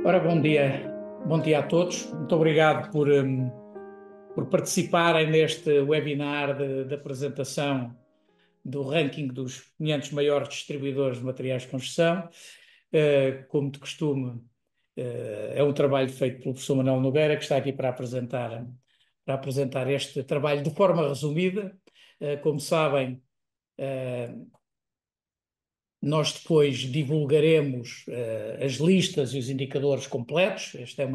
Ora, bom dia a todos. Muito obrigado por participarem neste webinar de apresentação do ranking dos 500 maiores distribuidores de materiais de construção. Como de costume, é um trabalho feito pelo professor Manuel Nogueira, que está aqui para apresentar este trabalho de forma resumida. Como sabem, nós depois divulgaremos as listas e os indicadores completos. Esta é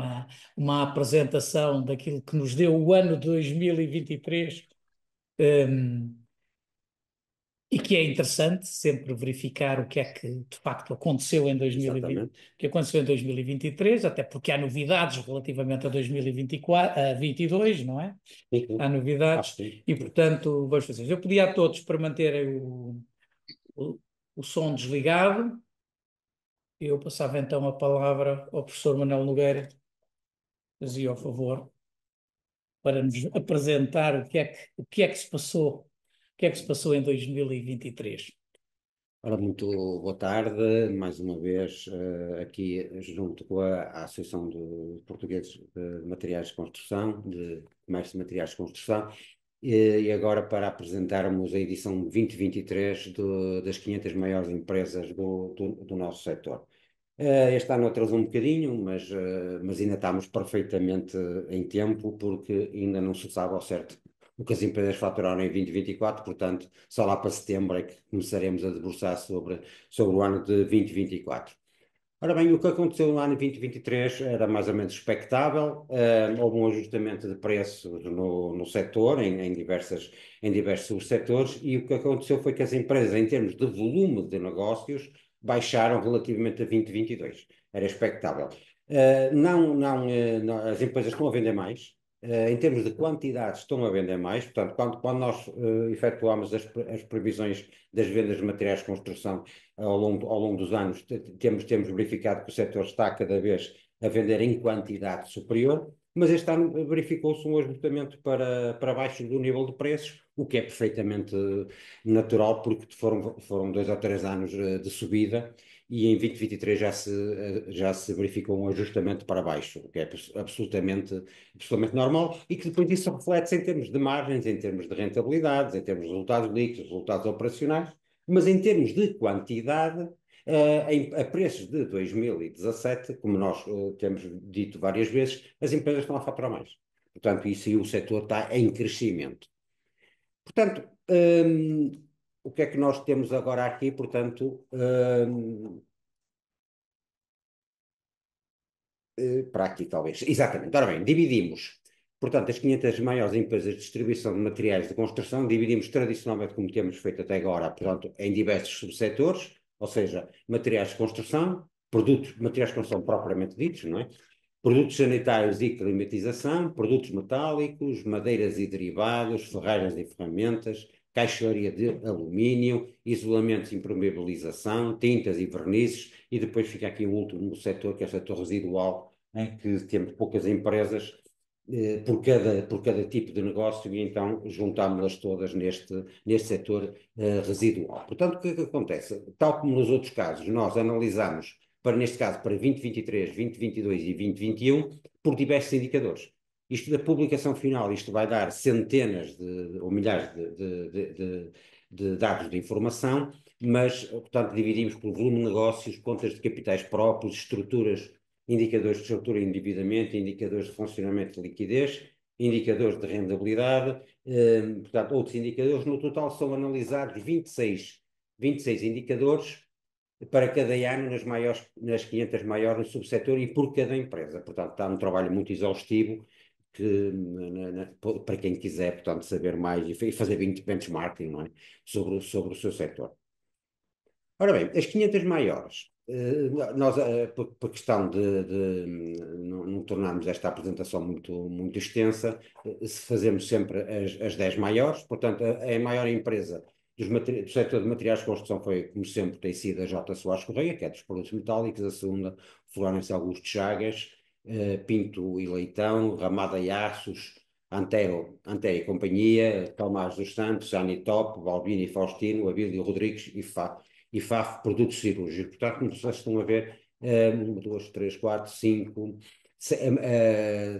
uma apresentação daquilo que nos deu o ano de 2023, e que é interessante sempre verificar o que é que de facto aconteceu em 2020, Exatamente. que aconteceu em 2023, até porque há novidades relativamente a 2024, a 22, não é? Sim, sim. Há Acho novidades que sim. e, portanto, vamos fazer. Eu pedi a todos para manterem o, o som desligado. Eu passava então a palavra ao professor Manuel Nogueira, fazia o favor, para nos apresentar o que é que se passou, o que é que se passou em 2023. Ora, muito boa tarde, mais uma vez, aqui junto com a Associação de Portugueses de Materiais de Construção, de Comércio de Materiais de Construção, e agora para apresentarmos a edição 2023 das 500 maiores empresas do nosso setor. Este ano atrasou um bocadinho, mas ainda estamos perfeitamente em tempo, porque ainda não se sabe ao certo o que as empresas faturaram em 2024, portanto, só lá para setembro é que começaremos a debruçar sobre o ano de 2024. Ora bem, o que aconteceu no ano de 2023 era mais ou menos expectável. Houve um ajustamento de preços no setor, em diversos subsetores, e o que aconteceu foi que as empresas, em termos de volume de negócios, baixaram relativamente a 2022. Era expectável. As empresas estão a vender mais. Em termos de quantidade, estão a vender mais. Portanto, quando nós efetuamos as previsões das vendas de materiais de construção ao longo dos anos, temos verificado que o setor está cada vez a vender em quantidade superior, mas este ano verificou-se um ajustamento para baixo do nível de preços, o que é perfeitamente natural, porque foram 2 ou 3 anos de subida, e em 2023 já se verificou um ajustamento para baixo, o que é absolutamente normal, e que depois isso reflete-se em termos de margens, em termos de rentabilidades, em termos de resultados líquidos, resultados operacionais, mas em termos de quantidade, a preços de 2017, como nós temos dito várias vezes, as empresas estão a faturar mais. Portanto, isso e o setor está em crescimento. Portanto, o que é que nós temos agora aqui? Portanto, para aqui talvez. Exatamente. Ora bem, dividimos. Portanto, as 500 maiores empresas de distribuição de materiais de construção, dividimos tradicionalmente, como temos feito até agora, portanto, em diversos subsetores, ou seja, materiais de construção, materiais de construção propriamente ditos, não é? Produtos sanitários e climatização, produtos metálicos, madeiras e derivados, ferragens e ferramentas, caixaria de alumínio, isolamentos e impermeabilização, tintas e vernizes, e depois fica aqui o último setor, que é o setor residual, em que temos poucas empresas por cada tipo de negócio, e então juntámos-las todas neste setor residual. Portanto, o que é que acontece? Tal como nos outros casos, nós analisamos, neste caso, para 2023, 2022 e 2021, por diversos indicadores. Isto da publicação final, isto vai dar centenas ou milhares de dados de informação, mas, portanto, dividimos por volume de negócios, contas de capitais próprios, estruturas, indicadores de estrutura e endividamento, indicadores de funcionamento de liquidez, indicadores de rentabilidade, portanto, outros indicadores. No total são analisados 26 indicadores para cada ano nas 500 maiores no subsetor e por cada empresa. Portanto, está um trabalho muito exaustivo para quem quiser, portanto, saber mais e fazer benchmarking, não é? sobre o seu setor. Ora bem, as 500 maiores, nós, por questão de não tornarmos esta apresentação muito extensa, se fazemos sempre as 10 maiores, portanto, a maior empresa do setor de materiais de construção foi, como sempre, tem sido a J. Soares Correia, que é dos produtos metálicos. A segunda, Florêncio Augusto Chagas, Pinto e Leitão, Ramada e Aços, Antero e Companhia, Calmares dos Santos, Anitop, Balbino e Faustino, Abílio Rodrigues e FAF Produtos Cirúrgicos. Portanto, como vocês estão a ver, uma, duas, três, quatro, cinco,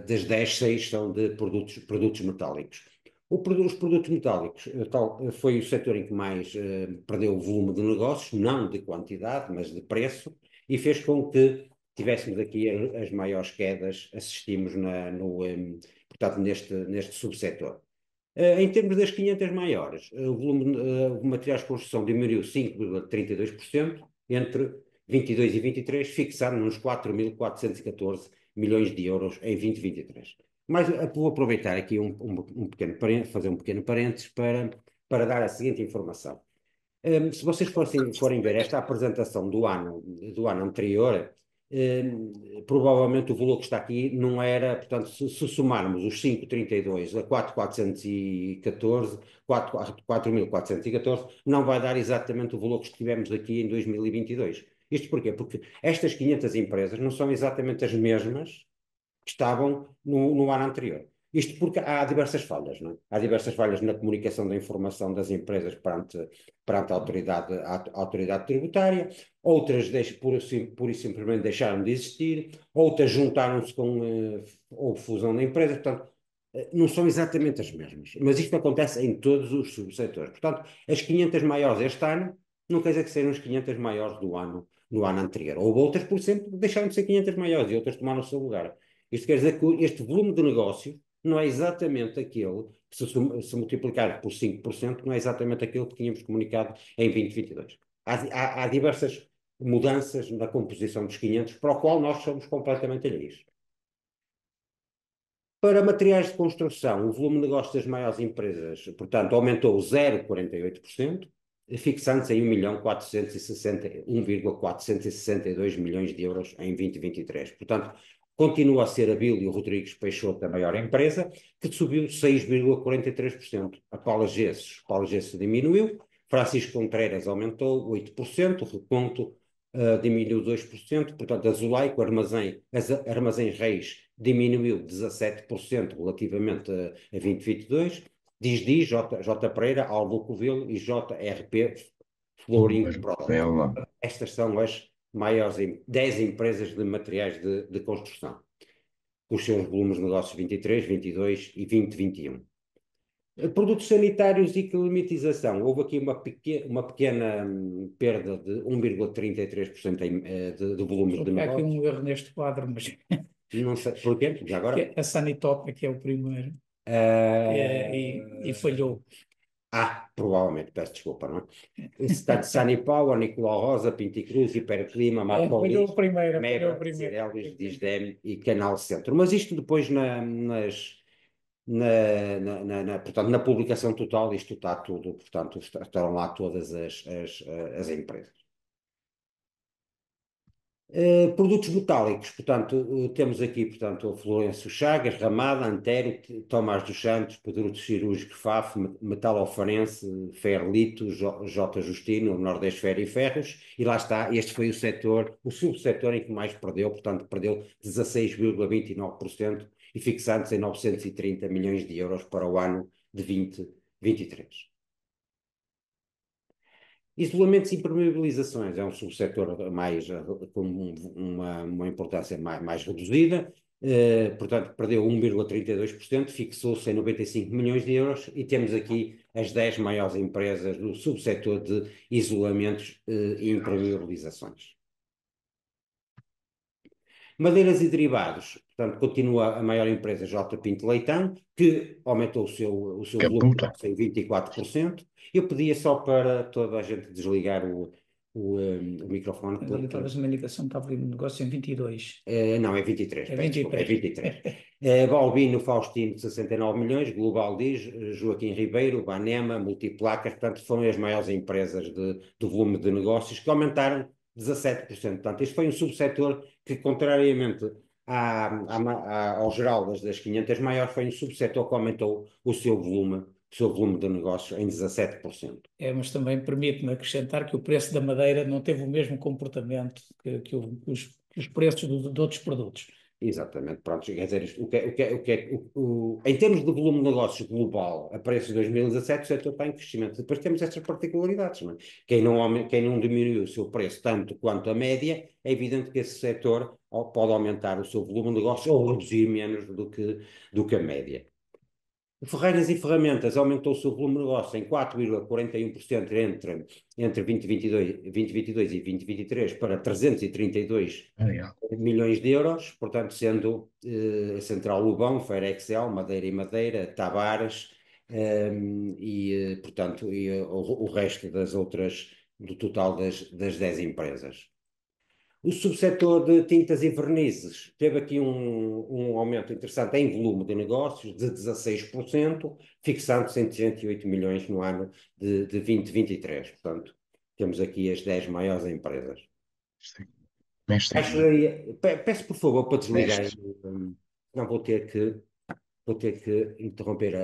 das 10, 6 são de produtos metálicos. Os produtos metálicos foi o setor em que mais perdeu o volume de negócios, não de quantidade, mas de preço, e fez com que tivéssemos aqui as maiores quedas, assistimos portanto, neste subsetor. Em termos das 500 maiores, o volume de materiais de construção diminuiu 5,32% entre 22 e 23, fixando nos 4.414 milhões de euros em 2023. Mas vou aproveitar aqui um pequeno parênteses, fazer um pequeno parênteses para dar a seguinte informação. Se vocês forem ver esta apresentação do ano anterior, provavelmente o valor que está aqui não era, portanto, se somarmos os 5,32 a 4.414, 4.414, não vai dar exatamente o valor que tivemos aqui em 2022. Isto porquê? Porque estas 500 empresas não são exatamente as mesmas que estavam no ano anterior. Isto porque há diversas falhas, não é? Há diversas falhas na comunicação da informação das empresas perante a autoridade tributária, outras pura e simplesmente deixaram de existir, outras juntaram-se ou fusão de empresas, portanto, não são exatamente as mesmas. Mas isto acontece em todos os subsetores. Portanto, as 500 maiores este ano não quer dizer que sejam as 500 maiores no ano anterior. Houve outras, por exemplo, deixaram de ser 500 maiores e outras tomaram o seu lugar. Isto quer dizer que este volume de negócio não é exatamente aquele, se multiplicar por 5%, não é exatamente aquele que tínhamos comunicado em 2022. Há diversas mudanças na composição dos 500, para o qual nós somos completamente alheios. Para materiais de construção, o volume de negócio das maiores empresas, portanto, aumentou 0,48%, fixando-se em 1,462 milhões de euros em 2023. Portanto, continua a ser a Abílio Rodrigues Peixoto a maior empresa, que subiu 6,43%. A Paula Gesses diminuiu, Francisco Contreras aumentou 8%, Reponto diminuiu 2%, portanto, a Zulaico Armazém Reis diminuiu 17% relativamente a 2022, Diz, J. Pereira, Alvo Covelo e JRP Flooring Products. Estas são as maiores 10 empresas de materiais de construção, com os seus volumes de negócios 23, 22 e 2021. Produtos sanitários e climatização. Houve aqui uma pequena perda de 1,33% de volumes de Há aqui negócio. um erro neste quadro, mas Não sei porquê, já agora. a Sanitop que é o primeiro e falhou. Provavelmente, peço desculpa, não é? Está de Sanipau, Nicolau Rosa, Pinticruz, Hiperclima, Falhou Marcolis, a primeira, falhou a Mebra, primeira. Cirelis, Disdem e Canal Centro. Mas isto depois portanto, na publicação total, isto está tudo, portanto, estarão lá todas as empresas. Produtos metálicos, portanto, temos aqui, portanto, a Florencio Chagas, Ramada, Antero, Tomás dos Santos, Produtos Cirúrgicos FAF, Metalofarense, Ferlito, J. Justino, Nordeste Ferro e Ferros, e lá está, este foi o subsetor em que mais perdeu, portanto, perdeu 16,29% e fixando-se em 930 milhões de euros para o ano de 2023. Isolamentos e impermeabilizações é um subsetor com uma importância mais reduzida, portanto, perdeu 1,32%, fixou-se em 95 milhões de euros e temos aqui as 10 maiores empresas do subsetor de isolamentos e impermeabilizações. Madeiras e derivados, portanto, continua a maior empresa J. Pinto Leitão, que aumentou o seu volume em 24%. Eu pedia só para toda a gente desligar o microfone. Mas ali talvez uma indicação estava ali no negócio em 22. Não, é 23, É peço desculpa, é 23. 23. Balbino Faustino, 69 milhões, Global Diz, Joaquim Ribeiro, Banema, Multiplacas, portanto, foram as maiores empresas do volume de negócios que aumentaram 17%. Portanto, este foi um subsetor que, contrariamente ao geral das 500 maiores, foi um subsetor que aumentou o seu volume de negócios em 17%. Mas também permite-me acrescentar que o preço da madeira não teve o mesmo comportamento que os preços de outros produtos. Exatamente, pronto, quer dizer, em termos de volume de negócios global, a preços de 2017, o setor está em crescimento. Depois temos estas particularidades, não é? Quem não diminuiu o seu preço tanto quanto a média, é evidente que esse setor pode aumentar o seu volume de negócios ou reduzir menos do que a média. Ferreiras e Ferramentas aumentou o seu volume de negócio em 4,41% entre 2022 e 2023 para 332 Legal. milhões de euros, portanto, sendo Central Lobão, Feira Excel, Madeira e Madeira, Tavares, portanto, o resto das outras, do total das 10 empresas. O subsetor de tintas e vernizes teve aqui um aumento interessante em volume de negócios de 16%, fixando-se em 108 milhões no ano de 2023. Portanto, temos aqui as 10 maiores empresas. Sim. Mestre, Peço por favor para desligar, mestre. não vou ter que interromper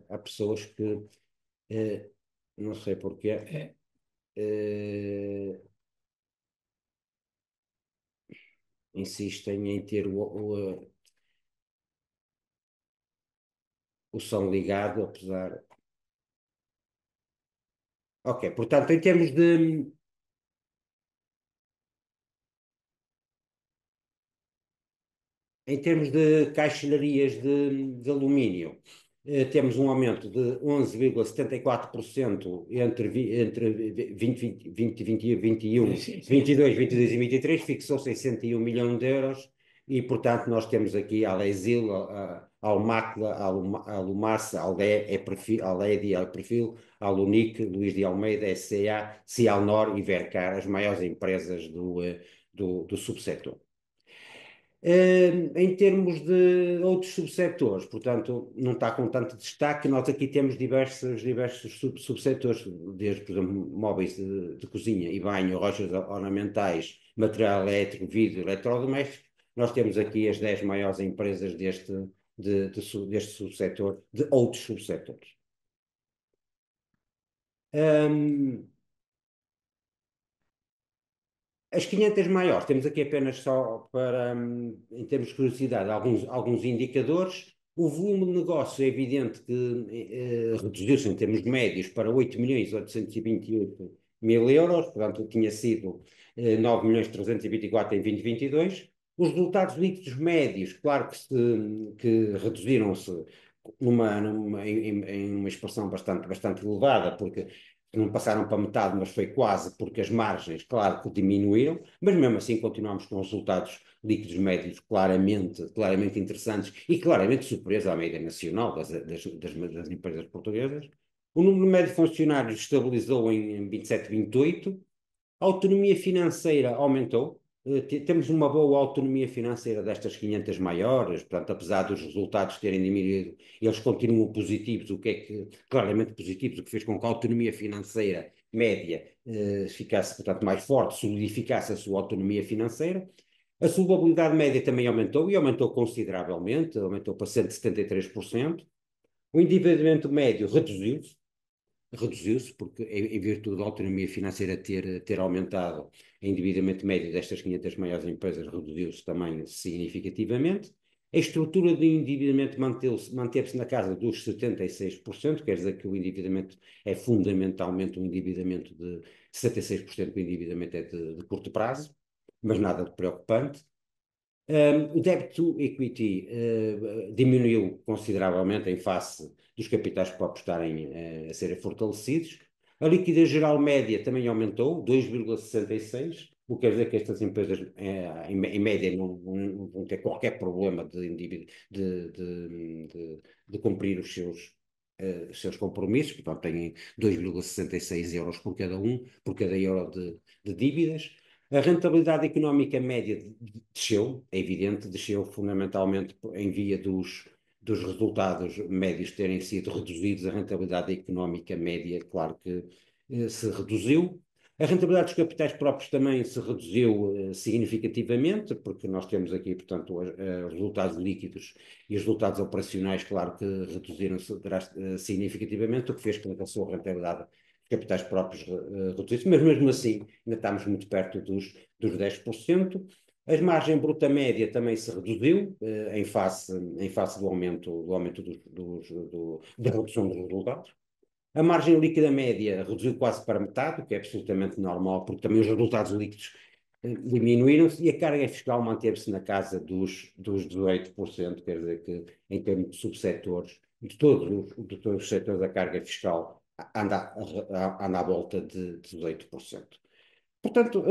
a pessoas que não sei porquê. É, Insistem em ter o som ligado, apesar. Ok, portanto, em termos de caixilharias de alumínio, temos um aumento de 11,74% entre 2021, sim, sim. 22, 22 e 23, fixou-se em 101 milhões de euros e, portanto, nós temos aqui a Lesil, a Almacla, a Lumassa, a Aledi, a Perfil, a Lunic, Luís de Almeida, SCA, Cialnor e Vercar, as maiores empresas do subsetor. Em termos de outros subsetores, portanto, não está com tanto destaque. Nós aqui temos diversos subsetores, desde, por exemplo, móveis de cozinha e banho, rochas ornamentais, material elétrico, vidro, eletrodomésticos. Nós temos aqui as 10 maiores empresas deste subsetor, de outros subsetores. As 500 maiores, temos aqui apenas só para, em termos de curiosidade, alguns indicadores. O volume de negócio é evidente que reduziu-se em termos médios para 8.828.000 euros, portanto tinha sido 9.324 em 2022. Os resultados líquidos médios, claro que reduziram-se em uma expressão bastante elevada, porque não passaram para metade, mas foi quase, porque as margens, claro, que diminuíram, mas mesmo assim continuamos com resultados líquidos médios claramente interessantes e claramente superiores à média nacional das empresas portuguesas. O número médio de funcionários estabilizou em 27, 28. A autonomia financeira aumentou. Temos uma boa autonomia financeira destas 500 maiores, portanto, apesar dos resultados terem diminuído, eles continuam positivos, o que é que, claramente positivos, o que fez com que a autonomia financeira média ficasse, portanto, mais forte, solidificasse a sua autonomia financeira. A solvabilidade média também aumentou e aumentou consideravelmente, aumentou para 173%. O endividamento médio reduziu-se, porque em virtude da autonomia financeira ter aumentado, o endividamento médio destas 500 maiores empresas reduziu-se também significativamente. A estrutura de endividamento manteve-se na casa dos 76%, quer dizer que o endividamento é fundamentalmente um endividamento de 76% do endividamento é de curto prazo, mas nada de preocupante. O debt to equity diminuiu consideravelmente em face dos capitais próprios estarem a serem fortalecidos. A liquidez geral média também aumentou, 2,66, o que quer dizer que estas empresas, em média, não vão ter qualquer problema de cumprir os seus compromissos, portanto, têm 2,66 euros por cada euro de dívidas. A rentabilidade económica média desceu, é evidente, desceu fundamentalmente em via dos resultados médios terem sido reduzidos. A rentabilidade económica média, claro que se reduziu. A rentabilidade dos capitais próprios também se reduziu significativamente, porque nós temos aqui, portanto, os resultados líquidos e os resultados operacionais, claro que reduziram-se significativamente, o que fez com que a sua rentabilidade capitais próprios reduzidos, mas mesmo assim ainda estamos muito perto dos 10%. A margem bruta média também se reduziu em face do aumento da redução dos resultados. A margem líquida média reduziu quase para metade, o que é absolutamente normal, porque também os resultados líquidos diminuíram-se e a carga fiscal manteve-se na casa dos 18%, quer dizer que, em termos de subsetores, de todos os setores, a carga fiscal anda à volta de 18%. Portanto,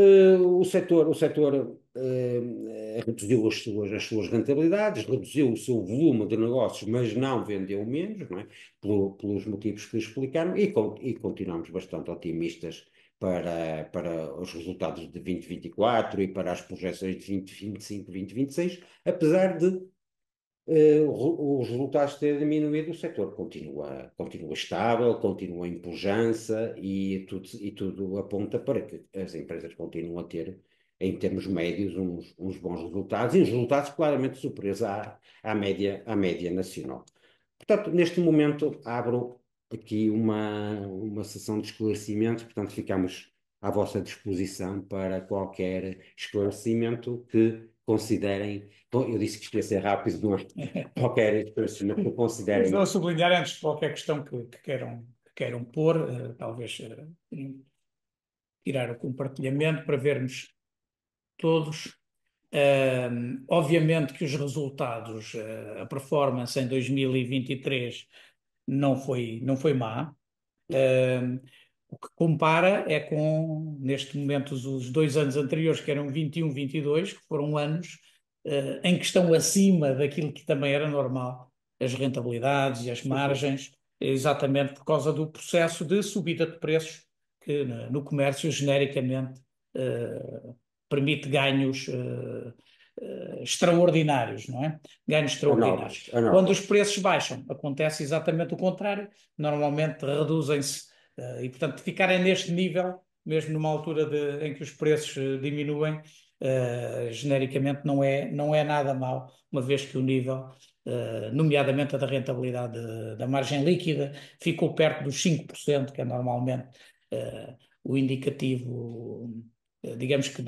reduziu as suas rentabilidades, reduziu o seu volume de negócios, mas não vendeu menos, não é? Pelos motivos que explicaram, e continuamos bastante otimistas para os resultados de 2024 e para as projeções de 2025, 2026, apesar de os resultados terem diminuído, o setor continua estável, continua em pujança e tudo aponta para que as empresas continuem a ter, em termos médios, uns bons resultados e uns resultados claramente superiores à média nacional. Portanto, neste momento abro aqui uma sessão de esclarecimentos, portanto, ficamos à vossa disposição para qualquer esclarecimento que considerem. Bom, eu disse que isto ia ser rápido, não é? Qualquer esclarecimento que considerem. Vou sublinhar antes de qualquer questão que queiram pôr, talvez tirar o compartilhamento para vermos todos. Obviamente que os resultados, a performance em 2023 não foi má. O que compara é com, neste momento, os 2 anos anteriores, que eram 21, 22, que foram anos em que estão acima daquilo que também era normal, as rentabilidades e as margens, exatamente por causa do processo de subida de preços que no comércio genericamente permite ganhos extraordinários, não é? Ganhos extraordinários. Quando os preços baixam, acontece exatamente o contrário. Normalmente reduzem-se e, portanto, ficarem neste nível, mesmo numa altura em que os preços diminuem, genericamente não é nada mau, uma vez que o nível, nomeadamente a da rentabilidade da margem líquida, ficou perto dos 5%, que é normalmente o indicativo, digamos que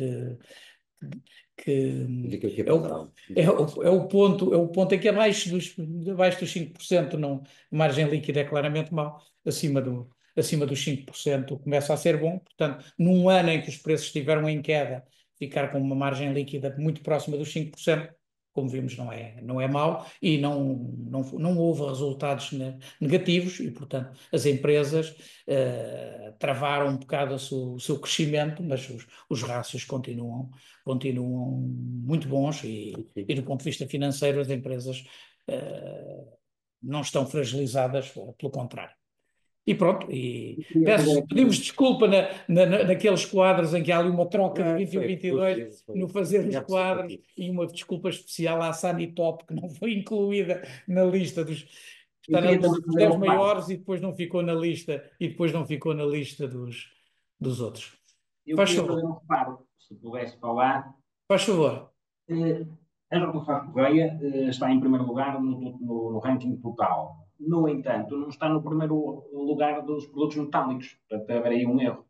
é o ponto em que abaixo dos 5% não, a margem líquida é claramente mau, acima dos 5% começa a ser bom. Portanto, num ano em que os preços estiveram em queda, ficar com uma margem líquida muito próxima dos 5%, como vimos, não é mau e não houve resultados negativos e, portanto, as empresas travaram um bocado o seu crescimento, mas os rácios continuam muito bons e do ponto de vista financeiro as empresas não estão fragilizadas, pelo contrário. E pronto, pedimos desculpa naqueles quadros em que há ali uma troca de 21 e 22 no fazer os quadros e uma desculpa especial à Sanitop que não foi incluída na lista está na lista dos 10 maiores e depois não ficou na lista dos outros. Eu Faz queria favor. fazer um reparo, se pudesse falar. Faz favor. A Renault Correia está em primeiro lugar no ranking total. No entanto, não está no primeiro lugar dos produtos metálicos. Portanto, haveria aí um erro.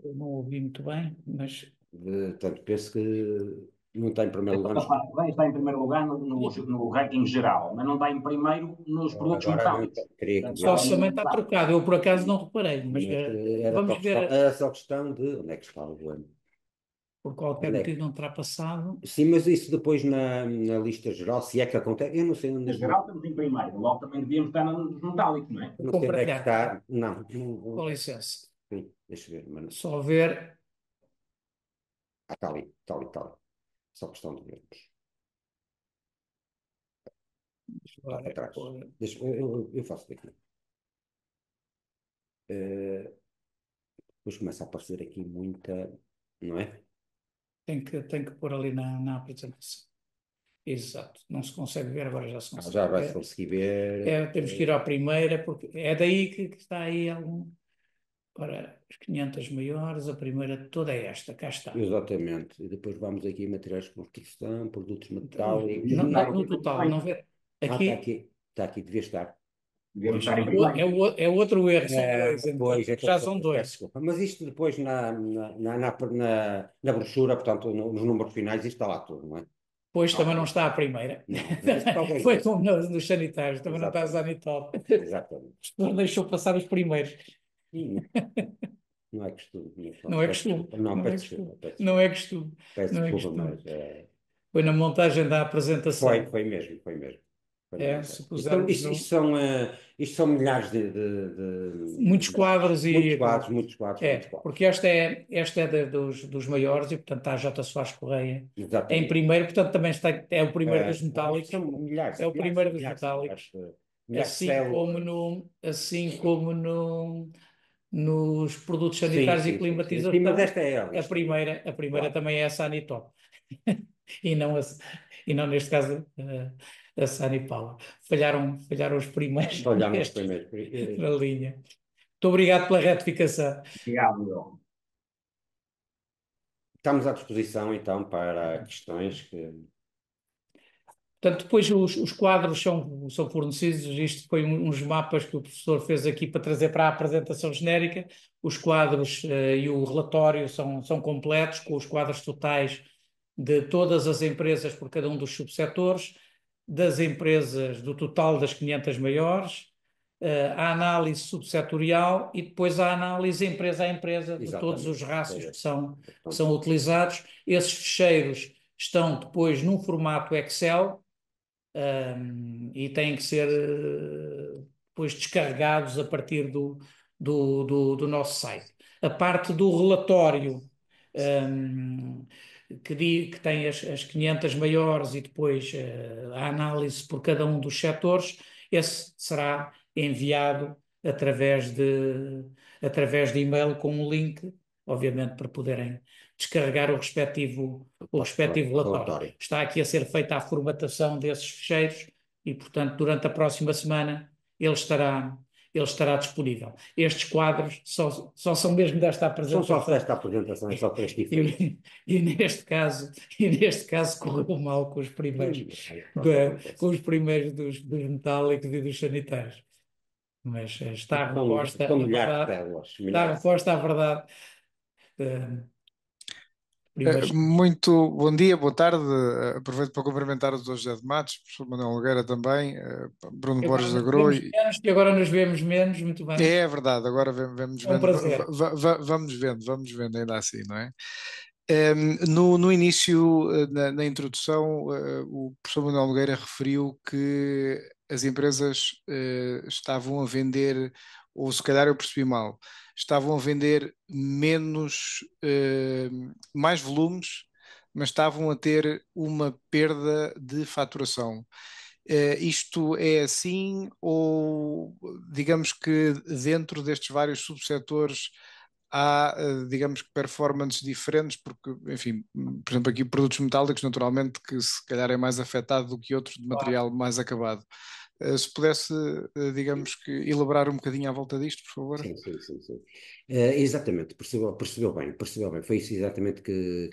Eu não ouvi muito bem, mas Portanto, penso que não está em primeiro lugar. A Correia está em primeiro lugar no ranking geral, mas não está em primeiro nos produtos metálicos. Só se também está trocado. Eu, por acaso, não reparei, mas vamos ver. Era só questão de onde é que está o ano. Por qualquer motivo não terá passado. Sim, mas isso depois na lista geral, se é que acontece, eu não sei onde. Na geral estamos em primeiro, logo também devíamos estar nos metálicos, não é? Não sei onde é que está. Não. Com licença. Sim, deixa eu ver. Mas... Só ver. Está ali. Só questão de vermos. Agora, atrás. Eu faço daqui. Depois começa a aparecer aqui muita, não é? Tem que pôr ali na apresentação. Exato. Não se consegue ver, agora já se consegue. Já vai-se conseguir ver. Temos que ir à primeira, porque é daí que está aí algum. Ora, os 500 maiores, a primeira toda é esta, cá está. Exatamente. E depois vamos aqui em materiais de construção, produtos metálicos. No total, não vê. Aqui, está aqui, devia estar. Devemos estar em É, primeiro. é outro erro, são dois, então. Pois, Já são peço dois. desculpa. Mas isto depois na brochura, portanto, nos números finais, isto está lá tudo, não é? Pois também não está a primeira. Não, isto qualquer Foi coisa. como nos sanitários, também não está a Exatamente, Zanitop. exatamente. Não deixou passar os primeiros. Sim, não é costume, mas Não pronto, é peço costume. desculpa. Não, Não é peço costume. desculpa, peço Não desculpa. é costume. Peço Não é desculpa, costume. mas Foi na montagem da foi, apresentação. foi mesmo, foi mesmo. Foi na É, se montagem. Isto, são- pusermos isto- no, isto são milhares muitos quadros muitos e quadros, muitos quadros, muitos quadros. porque esta é dos maiores e portanto está a J. Soares Correia em Exatamente. primeiro, portanto também está, é o primeiro dos Isto metálicos, são milhares, é o milhares, primeiro dos milhares, metálicos, milhares de células. assim como nos produtos Sim, sanitários e sim, sim, sim. Sim, mas climatização, esta é a lista. a primeira Claro. também é a Sanitop e não, e não neste caso a Sanipower. Falharam os primeiros Olhamos primeiro. na linha. Muito obrigado pela retificação. Obrigado, João. Estamos à disposição, então, para questões que. Portanto, depois os quadros são fornecidos. Isto foi uns mapas que o professor fez aqui para trazer para a apresentação genérica. Os quadros e o relatório são completos, com os quadros totais de todas as empresas por cada um dos subsetores, das empresas, do total das 500 maiores, a análise subsetorial e depois a análise empresa a empresa de todos os Exatamente. rácios que Portanto, são utilizados. Esses ficheiros estão depois num formato Excel, e têm que ser depois descarregados a partir do nosso site. A parte do relatório, um, que tem as 500 maiores e depois a análise por cada um dos setores, esse será enviado através de e-mail com um link, obviamente para poderem descarregar o respectivo relatório. relatório. Está aqui a ser feita a formatação desses ficheiros e, portanto, durante a próxima semana ele estará disponível. Estes quadros só são mesmo desta São apresentação. só esta apresentação, é só para este efeito. E neste caso correu mal com os primeiros, com os primeiros dos metálicos e dos sanitários. Mas está reposta São a milhares de verdade. células. Está Milhares. reposta a verdade. Eh, primeiros- Muito bom dia, boa tarde. Aproveito para cumprimentar os dois José de Matos, o professor Manuel Nogueira também, Bruno Borges da Groa. E agora nos vemos menos, muito bem. É verdade, agora vamos É um vendo, prazer. vamos vendo ainda assim, não é? No início, na introdução, o professor Manuel Nogueira referiu que as empresas estavam a vender, ou se calhar eu percebi mal, estavam a vender mais volumes, mas estavam a ter uma perda de faturação. Isto é assim, ou digamos que dentro destes vários subsetores há, digamos que performances diferentes, porque, enfim, por exemplo, aqui produtos metálicos, naturalmente, que se calhar é mais afetado do que outros de material mais acabado. Se pudesse, digamos que, elaborar um bocadinho à volta disto, por favor. Sim, sim, sim, sim. Exatamente, percebeu bem, foi isso exatamente que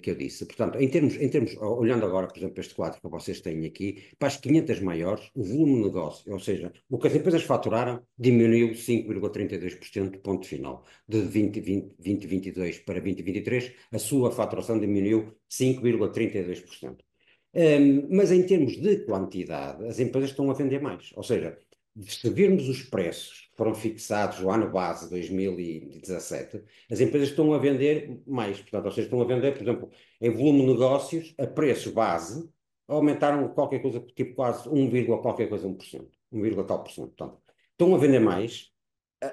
eu disse. Portanto, em termos, olhando agora, por exemplo, este quadro que vocês têm aqui, para as 500 maiores, o volume de negócio, ou seja, o que as empresas faturaram, diminuiu 5,32%, ponto final. De 2022 para 2023, a sua faturação diminuiu 5,32%. Mas em termos de quantidade, as empresas estão a vender mais. Ou seja, se virmos os preços que foram fixados no ano base 2017, as empresas estão a vender mais. Portanto, ou seja, estão a vender, por exemplo, em volume de negócios, a preço base, aumentaram qualquer coisa, tipo quase 1, qualquer coisa, 1%. 1, tal por cento. Portanto, estão a vender mais.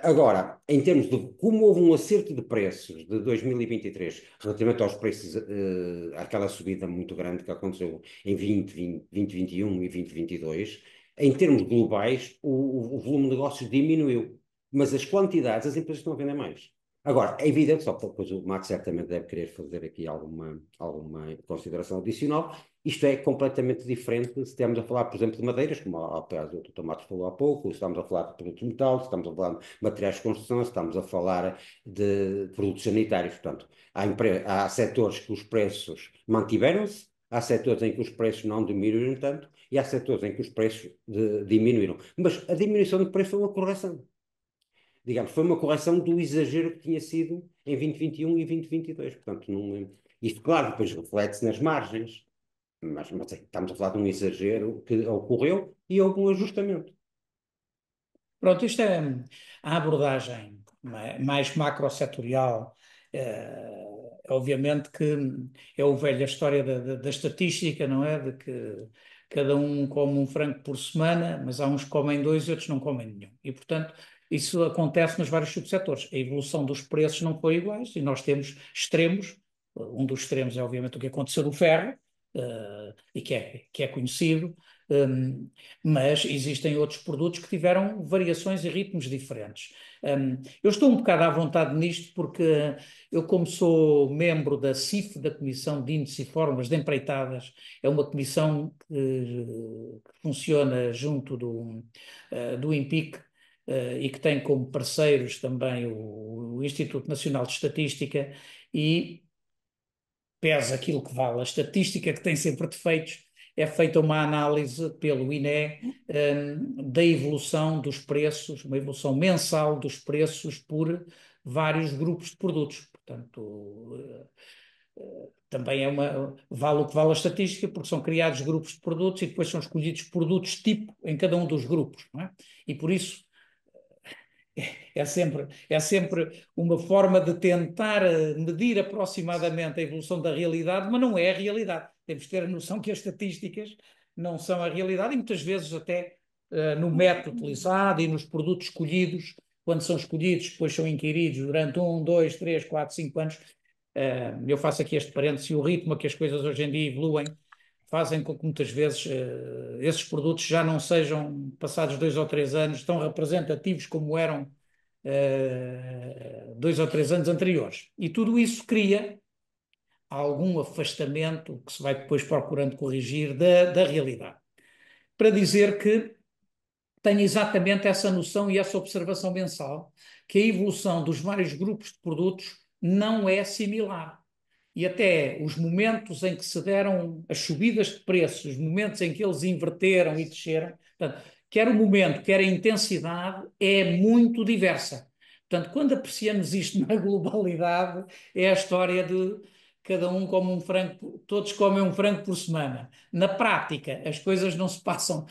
Agora, em termos de como houve um acerto de preços de 2023 relativamente aos preços, àquela subida muito grande que aconteceu em 2021 e 2022, em termos globais, o volume de negócios diminuiu, mas as quantidades, as empresas estão a vender mais. Agora, é evidente, só depois o Max certamente deve querer fazer aqui alguma consideração adicional. Isto é completamente diferente se estamos a falar, por exemplo, de madeiras, como o Dr. Matos falou há pouco, se estamos a falar de produtos metálicos, se estamos a falar de materiais de construção, se estamos a falar de produtos sanitários. Portanto, há setores que os preços mantiveram-se, há setores em que os preços não diminuíram tanto e há setores em que os preços diminuíram. Mas a diminuição de preço foi uma correção. Digamos, foi uma correção do exagero que tinha sido em 2021 e 2022. Portanto, não, isto, claro, depois reflete-se nas margens, mas estamos a falar de um exagero que ocorreu e houve um ajustamento. Pronto, isto é a abordagem mais macrosetorial. Obviamente que é o velha história da estatística, não é? De que cada um come um frango por semana, mas há uns que comem dois e outros não comem nenhum. E, portanto, isso acontece nos vários subsetores. A evolução dos preços não foi iguais e nós temos extremos. Um dos extremos é, obviamente, o que aconteceu no ferro, e que é conhecido. Mas existem outros produtos que tiveram variações e ritmos diferentes. Eu estou um bocado à vontade nisto porque eu, como sou membro da CIF, da Comissão de Índices e Formas de Empreitadas, é uma comissão que funciona junto do INPIC, e que tem como parceiros também o Instituto Nacional de Estatística, e pesa aquilo que vale. A estatística que tem sempre defeitos, é feita uma análise pelo INE, da evolução dos preços, uma evolução mensal dos preços por vários grupos de produtos. Portanto, também vale o que vale a estatística, porque são criados grupos de produtos e depois são escolhidos produtos tipo em cada um dos grupos, não é? E por isso é sempre uma forma de tentar medir aproximadamente a evolução da realidade, mas não é a realidade. Temos de ter a noção que as estatísticas não são a realidade e muitas vezes até no método utilizado e nos produtos escolhidos, quando são escolhidos, depois são inquiridos durante 1, 2, 3, 4, 5 anos. Eu faço aqui este parênteses, e o ritmo a que as coisas hoje em dia evoluem fazem com que muitas vezes esses produtos já não sejam, passados 2 ou 3 anos, tão representativos como eram 2 ou 3 anos anteriores. E tudo isso cria algum afastamento que se vai depois procurando corrigir da realidade. Para dizer que tenho exatamente essa noção e essa observação mensal, que a evolução dos vários grupos de produtos não é similar. E até os momentos em que se deram as subidas de preços, os momentos em que eles inverteram e desceram, portanto, quer o momento, quer a intensidade, é muito diversa. Portanto, quando apreciamos isto na globalidade, é a história de cada um come um frango, todos comem um frango por semana. Na prática, as coisas não se passam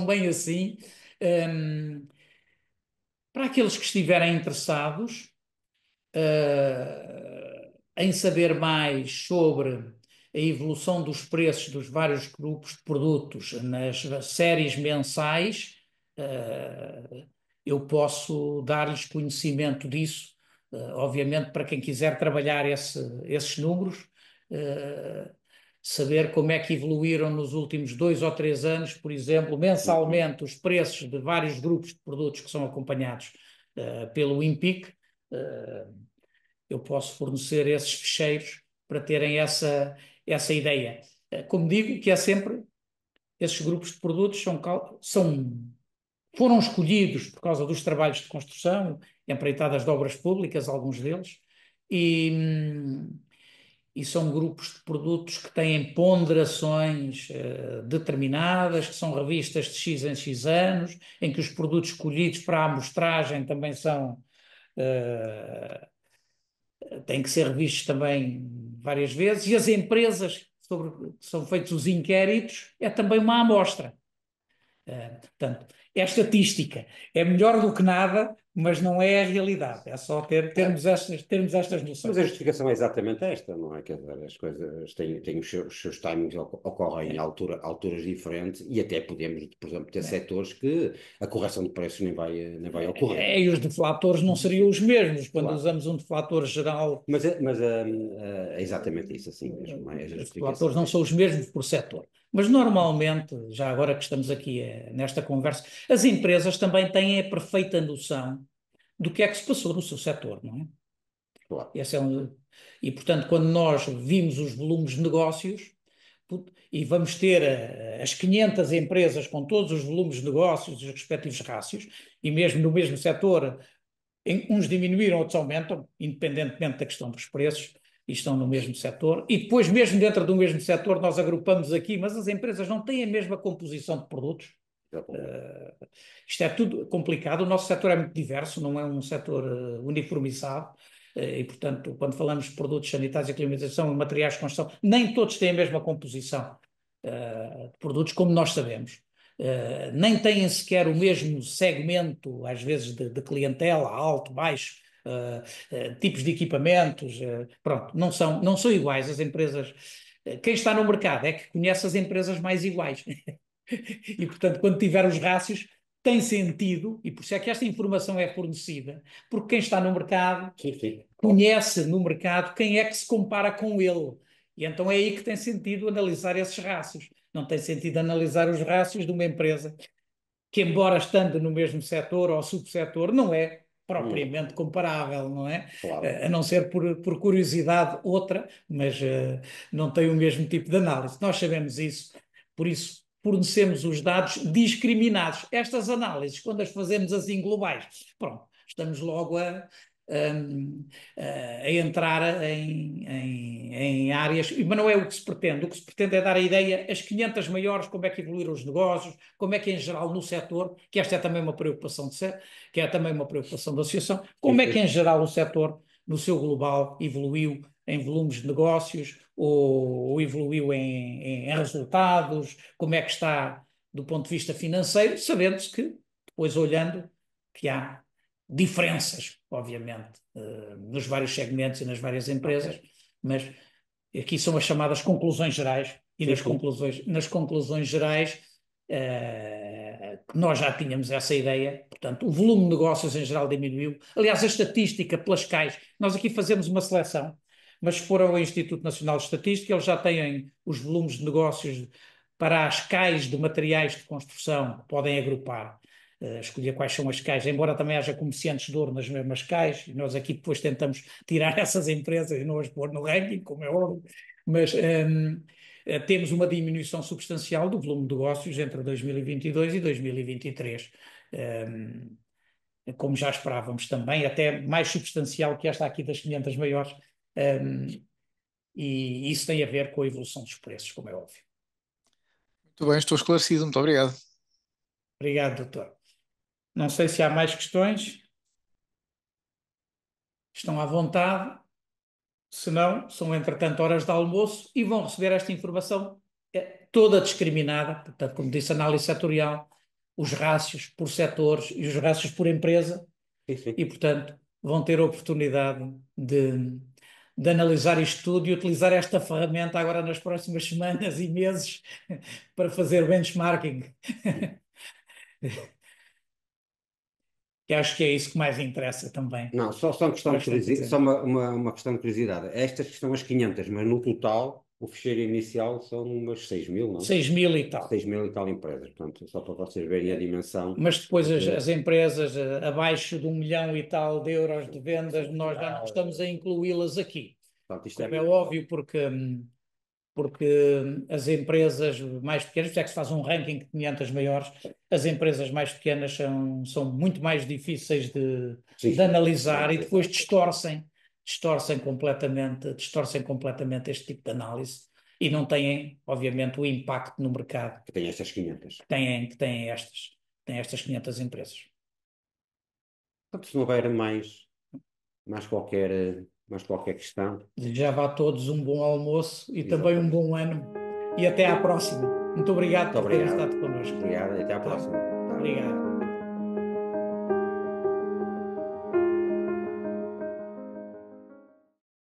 bem assim. Para aqueles que estiverem interessados em saber mais sobre a evolução dos preços dos vários grupos de produtos nas séries mensais, eu posso dar-lhes conhecimento disso, obviamente para quem quiser trabalhar esses números, saber como é que evoluíram nos últimos 2 ou 3 anos, por exemplo, mensalmente, os preços de vários grupos de produtos que são acompanhados pelo INPIC. Eu posso fornecer esses ficheiros para terem essa ideia. Como digo, que é sempre, esses grupos de produtos foram escolhidos por causa dos trabalhos de construção, empreitadas de obras públicas, alguns deles, e são grupos de produtos que têm ponderações determinadas, que são revistas de X em X anos, em que os produtos escolhidos para a amostragem também têm que ser revistos também várias vezes, e as empresas sobre que são feitos os inquéritos é também uma amostra. Portanto, é estatística, é melhor do que nada, mas não é a realidade, é só termos estas noções. Mas a justificação é exatamente esta, não é? Quer dizer, as coisas têm os seus timings, ocorrem em alturas diferentes e até podemos, por exemplo, ter setores que a correção de preços nem vai ocorrer. E os deflatores não seriam os mesmos quando Claro. usamos um deflator geral. Mas é exatamente isso, assim mesmo. É a Os justificação. deflatores não são os mesmos por setor. Mas normalmente, já agora que estamos aqui nesta conversa, as empresas também têm a perfeita noção do que é que se passou no seu setor, não é? Claro. E, portanto, quando nós vimos os volumes de negócios, e vamos ter as 500 empresas com todos os volumes de negócios, os respectivos rácios, e mesmo no mesmo setor, uns diminuíram, outros aumentam, independentemente da questão dos preços, e estão no mesmo setor. E depois, mesmo dentro do mesmo setor, nós agrupamos aqui, mas as empresas não têm a mesma composição de produtos. Isto é tudo complicado. O nosso setor é muito diverso, não é um setor uniformizado. E, portanto, quando falamos de produtos sanitários e climatização e materiais de construção, nem todos têm a mesma composição de produtos, como nós sabemos. Nem têm sequer o mesmo segmento, às vezes, de clientela, alto, baixo, tipos de equipamentos. Pronto, não são iguais as empresas. Quem está no mercado é que conhece as empresas mais iguais. E, portanto, quando tiver os rácios, tem sentido, e por isso é que esta informação é fornecida, porque quem está no mercado conhece no mercado quem é que se compara com ele. E então é aí que tem sentido analisar esses rácios. Não tem sentido analisar os rácios de uma empresa que, embora estando no mesmo setor ou subsetor, não é propriamente comparável, não é? Claro. A não ser por curiosidade outra, mas não tem o mesmo tipo de análise. Nós sabemos isso, por isso fornecemos os dados discriminados. Estas análises, quando as fazemos assim globais, pronto, estamos logo a entrar em áreas, mas não é o que se pretende. O que se pretende é dar a ideia, as 500 maiores, como é que evoluíram os negócios, como é que em geral no setor, que esta é também uma preocupação que é também uma preocupação da associação, como é que em geral o setor, no seu global, evoluiu em volumes de negócios ou evoluiu em resultados, como é que está do ponto de vista financeiro, sabendo-se que, depois olhando, que há diferenças, obviamente, nos vários segmentos e nas várias empresas, mas aqui são as chamadas conclusões gerais, e nas conclusões gerais nós já tínhamos essa ideia, portanto, o volume de negócios em geral diminuiu. Aliás, a estatística pelas CAIs, nós aqui fazemos uma seleção, mas se for ao Instituto Nacional de Estatística, eles já têm os volumes de negócios para as CAIs de materiais de construção, que podem agrupar. Escolher quais são as CAIs, embora também haja comerciantes de ouro nas mesmas CAIs, e nós aqui depois tentamos tirar essas empresas e não as pôr no ranking, como é óbvio, mas temos uma diminuição substancial do volume de negócios entre 2022 e 2023, como já esperávamos também, até mais substancial que esta aqui das 500 maiores, e isso tem a ver com a evolução dos preços, como é óbvio. Muito bem, estou esclarecido, muito obrigado. Obrigado, doutor. Não sei se há mais questões. Estão à vontade. Se não, são entretanto horas de almoço e vão receber esta informação toda discriminada, portanto, como disse, análise setorial, os rácios por setores e os rácios por empresa, e portanto vão ter a oportunidade de analisar isto tudo e utilizar esta ferramenta agora nas próximas semanas e meses para fazer benchmarking. Que acho que é isso que mais interessa também. Não, só uma questão de curiosidade, só uma questão de curiosidade. Estas que são as 500, mas no total, o fecheiro inicial são umas 6.000, não? 6.000 e tal. 6.000 e tal empresas, portanto, só para vocês verem a dimensão. Mas depois as empresas abaixo de 1 milhão e tal de euros de vendas, nós já não estamos a incluí-las aqui. Portanto, isto Como é óbvio, porque as empresas mais pequenas, é que se faz um ranking de 500 maiores, as empresas mais pequenas são muito mais difíceis de analisar e depois distorcem completamente este tipo de análise e não têm, obviamente, o impacto no mercado que tem estas 500. Que têm estas 500 empresas. Portanto, se não houver mais qualquer questão. Desejava a todos um bom almoço e também um bom ano. E até à próxima. Muito obrigado por terem estado connosco. Obrigado e até à próxima. Obrigado.